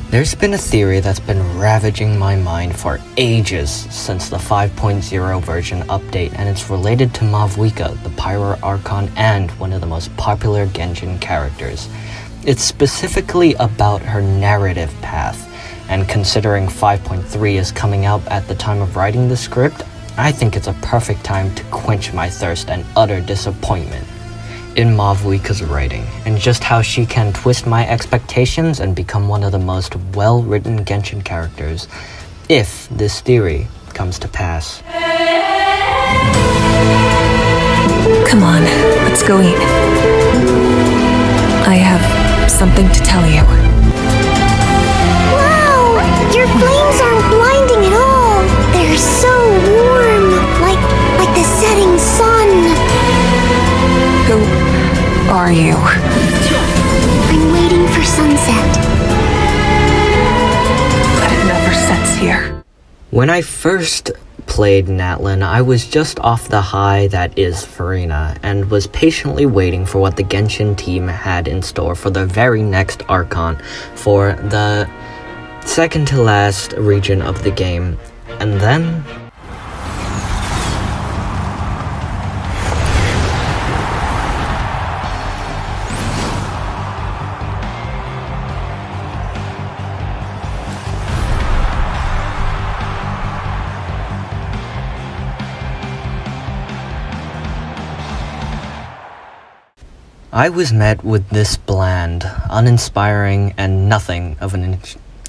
There's been a theory that's been ravaging my mind for ages since the 5.0 version update, and it's related to Mavuika, the Pyro Archon and one of the most popular Genshin characters. It's specifically about her narrative path, and considering 5.3 is coming out at the time of writing the script, I think it's a perfect time to quench my thirst and utter disappointment in Mavuika's writing, and just how she can twist my expectations and become one of the most well-written Genshin characters, if this theory comes to pass. Come on, let's go eat. I have something to tell you. Wow! Your flames aren't blinding at all! They're so warm, like the setting sun. Who are you? I'm waiting for sunset. But it never sets here. When I first played Natlan, I was just off the high that is Furina, and was patiently waiting for what the Genshin team had in store for the very next Archon for the second to last region of the game. And then I was met with this bland, uninspiring, and nothing of an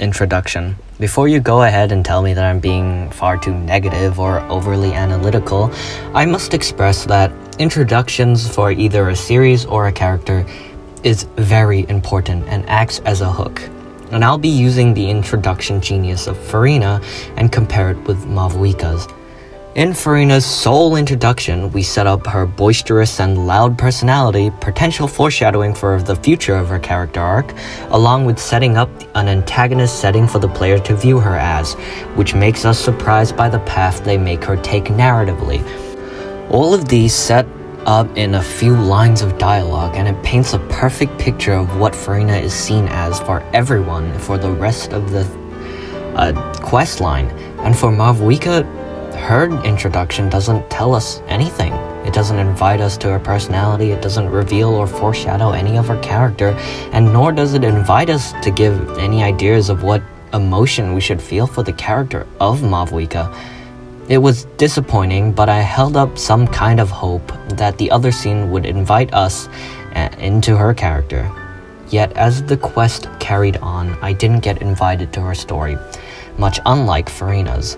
introduction. Before you go ahead and tell me that I'm being far too negative or overly analytical, I must express that introductions for either a series or a character is very important and acts as a hook. And I'll be using the introduction genius of Furina and compare it with Mavuika's. In Furina's sole introduction, we set up her boisterous and loud personality, potential foreshadowing for the future of her character arc, along with setting up an antagonist setting for the player to view her as, which makes us surprised by the path they make her take narratively. All of these set up in a few lines of dialogue, and it paints a perfect picture of what Furina is seen as for everyone for the rest of the quest line. And for Mavuika, her introduction doesn't tell us anything. It doesn't invite us to her personality, it doesn't reveal or foreshadow any of her character, and nor does it invite us to give any ideas of what emotion we should feel for the character of Mavuika. It was disappointing, but I held up some kind of hope that the other scene would invite us into her character. Yet as the quest carried on, I didn't get invited to her story, much unlike Furina's,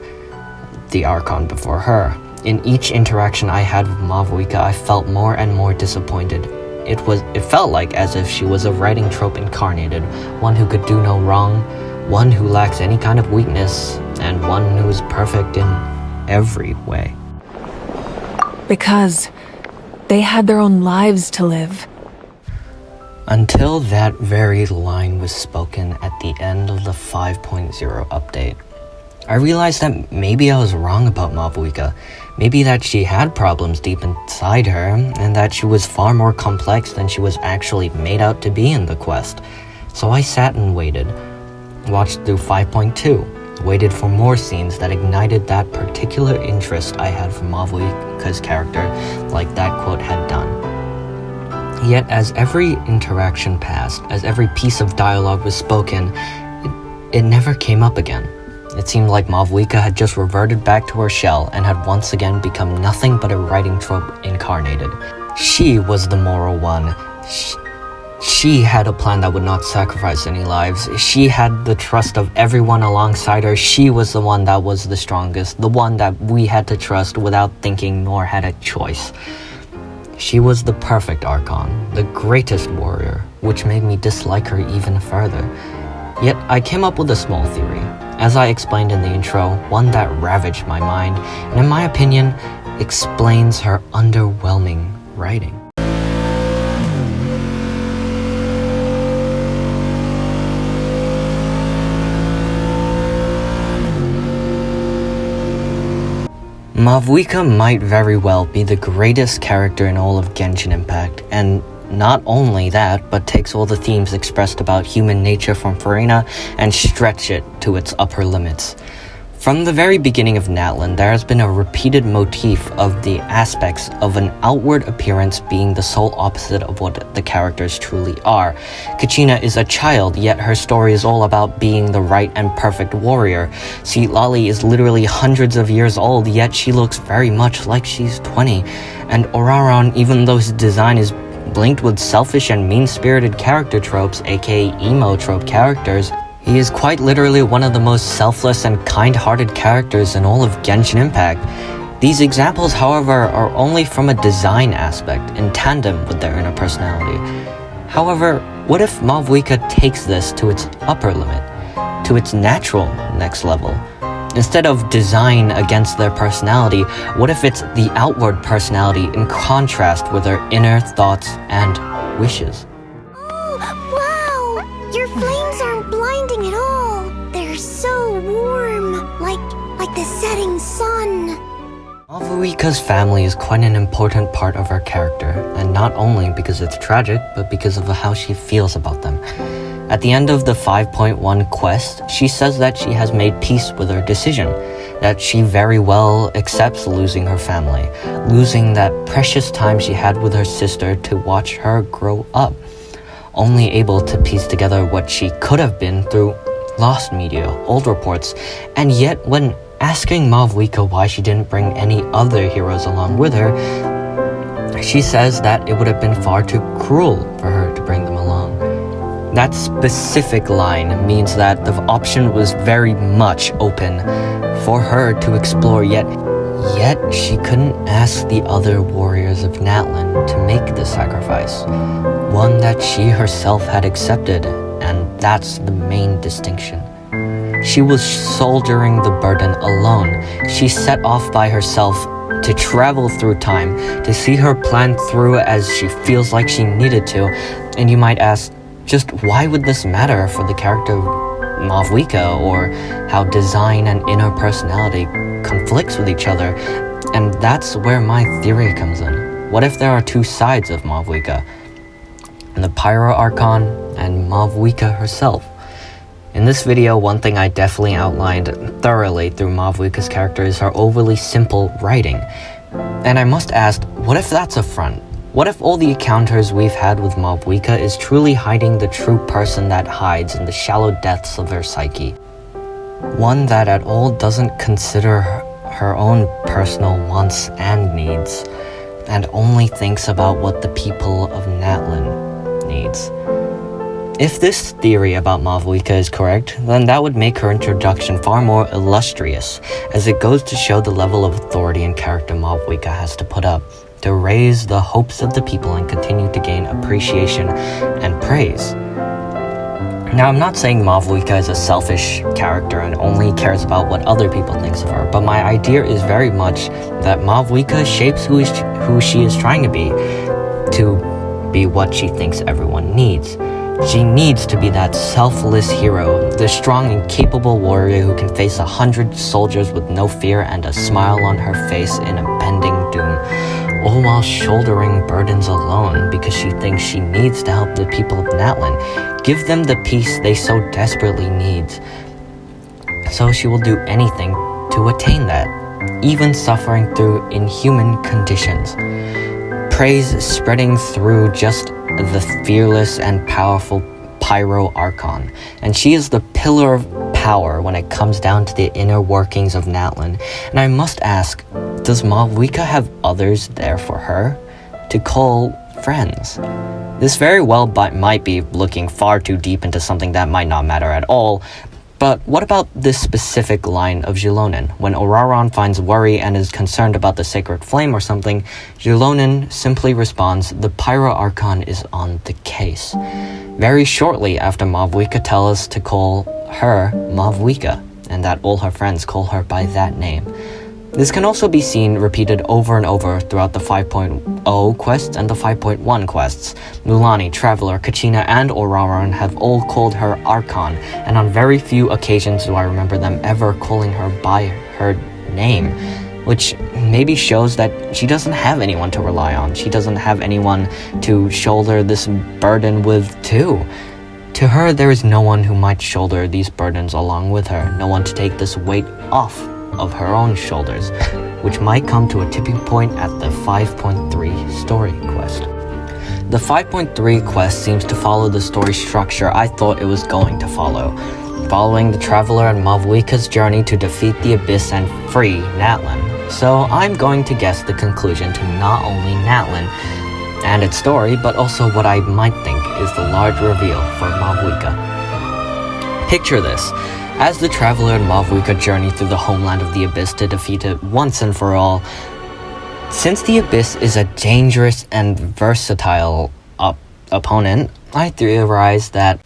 the Archon before her. In each interaction I had with Mavuika, I felt more and more disappointed. It felt like as if she was a writing trope incarnated, one who could do no wrong, one who lacks any kind of weakness, and one who is perfect in every way. Because they had their own lives to live. Until that very line was spoken at the end of the 5.0 update, I realized that maybe I was wrong about Mavuika. Maybe that she had problems deep inside her, and that she was far more complex than she was actually made out to be in the quest. So I sat and waited, watched through 5.2, waited for more scenes that ignited that particular interest I had for Mavuika's character, like that quote had done. Yet as every interaction passed, as every piece of dialogue was spoken, it never came up again. It seemed like Mavuika had just reverted back to her shell and had once again become nothing but a writing trope incarnated. She was the moral one. She had a plan that would not sacrifice any lives. She had the trust of everyone alongside her. She was the one that was the strongest, the one that we had to trust without thinking nor had a choice. She was the perfect Archon, the greatest warrior, which made me dislike her even further. Yet I came up with a small theory, as I explained in the intro, one that ravaged my mind, and in my opinion, explains her underwhelming writing. Mavuika might very well be the greatest character in all of Genshin Impact, and not only that, but takes all the themes expressed about human nature from Farina and stretch it to its upper limits. From the very beginning of Natlan, there has been a repeated motif of the aspects of an outward appearance being the sole opposite of what the characters truly are. Kachina is a child, yet her story is all about being the right and perfect warrior. Lali is literally hundreds of years old, yet she looks very much like she's 20. And Oraron, even though his design is blinked with selfish and mean-spirited character tropes, aka emo trope characters, he is quite literally one of the most selfless and kind-hearted characters in all of Genshin Impact. These examples, however, are only from a design aspect, in tandem with their inner personality. However, what if Mavuika takes this to its upper limit, to its natural next level? Instead of design against their personality, what if it's the outward personality in contrast with their inner thoughts and wishes? Wow! Your flames aren't blinding at all. They're so warm, like the setting sun. Mavuika's family is quite an important part of her character, and not only because it's tragic, but because of how she feels about them. At the end of the 5.1 quest, she says that she has made peace with her decision, that she very well accepts losing her family, losing that precious time she had with her sister to watch her grow up, only able to piece together what she could have been through lost media, old reports, and yet when asking Mavuika why she didn't bring any other heroes along with her, she says that it would have been far too cruel for her to bring them along. That specific line means that the option was very much open for her to explore, yet she couldn't ask the other warriors of Natlan to make the sacrifice, one that she herself had accepted, and that's the main distinction. She was shouldering the burden alone. She set off by herself to travel through time, to see her plan through as she feels like she needed to, and you might ask, just why would this matter for the character Mavuika, or how design and inner personality conflicts with each other? And that's where my theory comes in. What if there are two sides of Mavuika? The Pyro Archon and Mavuika herself. In this video, one thing I definitely outlined thoroughly through Mavuika's character is her overly simple writing. And I must ask, what if that's a front? What if all the encounters we've had with Mavuika is truly hiding the true person that hides in the shallow depths of her psyche? One that at all doesn't consider her own personal wants and needs, and only thinks about what the people of Natlan needs. If this theory about Mavuika is correct, then that would make her introduction far more illustrious, as it goes to show the level of authority and character Mavuika has to put up to raise the hopes of the people and continue to gain appreciation and praise. Now, I'm not saying Mavuika is a selfish character and only cares about what other people think of her, but my idea is very much that Mavuika shapes who she is trying to be what she thinks everyone needs. She needs to be that selfless hero, the strong and capable warrior who can face 100 soldiers with no fear and a smile on her face in impending doom, all while shouldering burdens alone because she thinks she needs to help the people of Natlan, give them the peace they so desperately need. So she will do anything to attain that, even suffering through inhuman conditions. Praise spreading through just the fearless and powerful Pyro Archon, and she is the pillar of power when it comes down to the inner workings of Natlan. And I must ask, does Mavuika have others there for her to call friends? This very well might be looking far too deep into something that might not matter at all, but what about this specific line of Xilonen? When Oraron finds worry and is concerned about the sacred flame or something, Xilonen simply responds, "The Pyro Archon is on the case," very shortly after Mavuika tells us to call her Mavuika, and that all her friends call her by that name. This can also be seen repeated over and over throughout the 5.0 quests and the 5.1 quests. Mulani, Traveler, Kachina, and Oraron have all called her Archon, and on very few occasions do I remember them ever calling her by her name, which maybe shows that she doesn't have anyone to rely on. She doesn't have anyone to shoulder this burden with too. To her, there is no one who might shoulder these burdens along with her, no one to take this weight off of her own shoulders, which might come to a tipping point at the 5.3 story quest. The 5.3 quest seems to follow the story structure I thought it was going to follow, following the Traveler and Mavuika's journey to defeat the Abyss and free Natlan. So I'm going to guess the conclusion to not only Natlan and its story, but also what I might think is the large reveal for Mavuika. Picture this. As the Traveler and Mavuika journey through the homeland of the Abyss to defeat it once and for all, since the Abyss is a dangerous and versatile opponent, I theorize that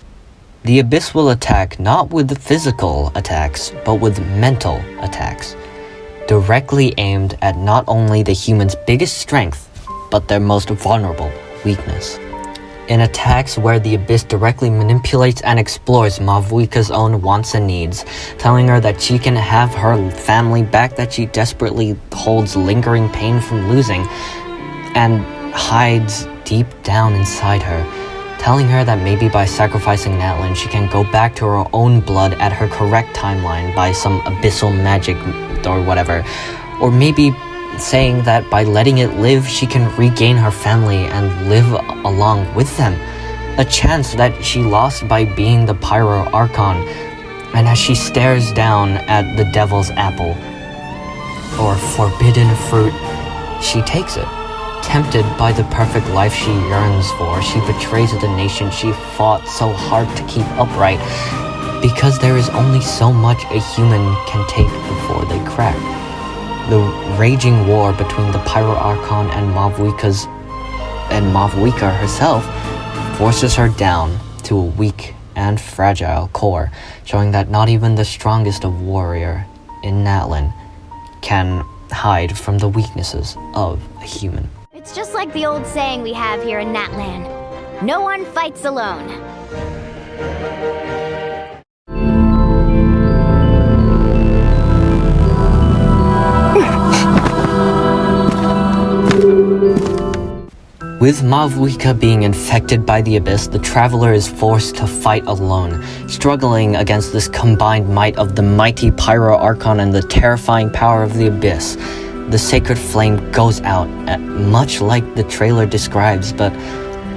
the Abyss will attack not with physical attacks, but with mental attacks, directly aimed at not only the human's biggest strength, but their most vulnerable weakness. In attacks where the Abyss directly manipulates and explores Mavuika's own wants and needs, telling her that she can have her family back that she desperately holds lingering pain from losing, and hides deep down inside her, telling her that maybe by sacrificing Natlan she can go back to her own blood at her correct timeline by some abyssal magic or whatever, or maybe saying that by letting it live, she can regain her family and live along with them. A chance that she lost by being the Pryo Archon. And as she stares down at the Devil's Apple, or forbidden fruit, she takes it. Tempted by the perfect life she yearns for, she betrays the nation she fought so hard to keep upright, because there is only so much a human can take before they crack. The raging war between the Pryo Archon and Mavuika herself forces her down to a weak and fragile core, showing that not even the strongest of warrior in Natlan can hide from the weaknesses of a human. It's just like the old saying we have here in Natlan. No one fights alone. With Mavuika being infected by the Abyss, the Traveler is forced to fight alone, struggling against this combined might of the mighty Pryo Archon and the terrifying power of the Abyss. The sacred flame goes out, much like the trailer describes, but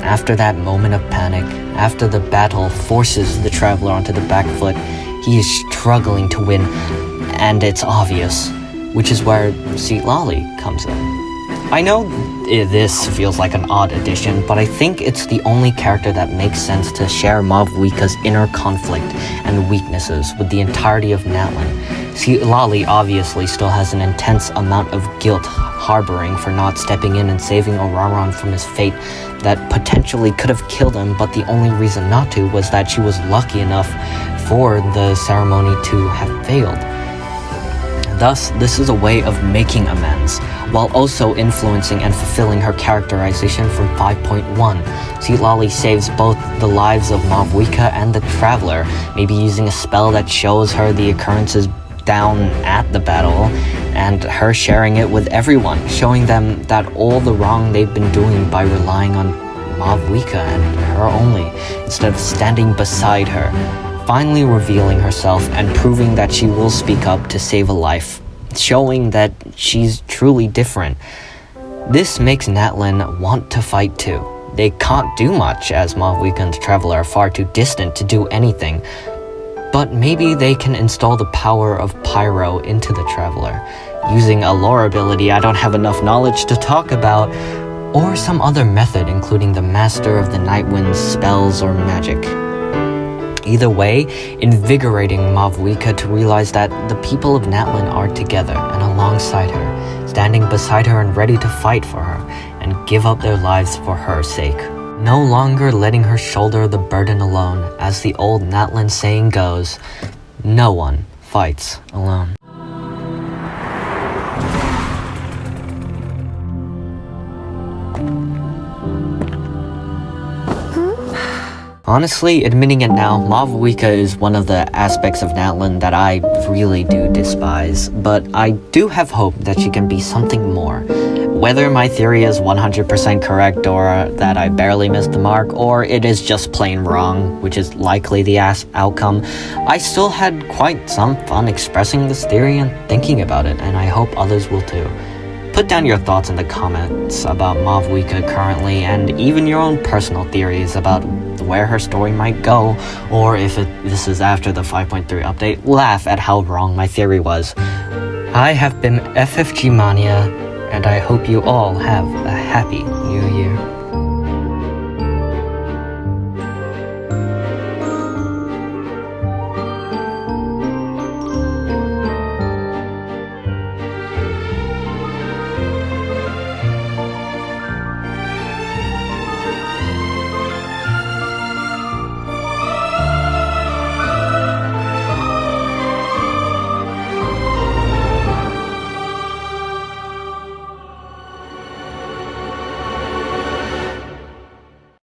after that moment of panic, after the battle forces the Traveler onto the back foot, he is struggling to win, and it's obvious, which is where Citlali comes in. I know this feels like an odd addition, but I think it's the only character that makes sense to share Mavuika's inner conflict and weaknesses with the entirety of Natlan. Citlali obviously still has an intense amount of guilt harboring for not stepping in and saving Oraron from his fate that potentially could have killed him, but the only reason not to was that she was lucky enough for the ceremony to have failed. Thus, this is a way of making amends, while also influencing and fulfilling her characterization from 5.1. Citlali saves both the lives of Mavuika and the Traveler, maybe using a spell that shows her the occurrences down at the battle, and her sharing it with everyone, showing them that all the wrong they've been doing by relying on Mavuika and her only, instead of standing beside her, finally revealing herself and proving that she will speak up to save a life, showing that she's truly different. This makes Natlan want to fight too. They can't do much, as Mavuika and the Traveler are far too distant to do anything, but maybe they can install the power of Pryo into the Traveler, using a lore ability I don't have enough knowledge to talk about, or some other method including the Master of the Night Wind's spells or magic. Either way, invigorating Mavuika to realize that the people of Natlan are together and alongside her, standing beside her and ready to fight for her, and give up their lives for her sake. No longer letting her shoulder the burden alone, as the old Natlan saying goes, no one fights alone. Honestly, admitting it now, Mavuika is one of the aspects of Natlan that I really do despise, but I do have hope that she can be something more. Whether my theory is 100% correct or that I barely missed the mark, or it is just plain wrong, which is likely the outcome, I still had quite some fun expressing this theory and thinking about it, and I hope others will too. Put down your thoughts in the comments about Mavuika currently, and even your own personal theories about where her story might go, or if this is after the 5.3 update, laugh at how wrong my theory was. I have been FFG Mania, and I hope you all have a happy new year.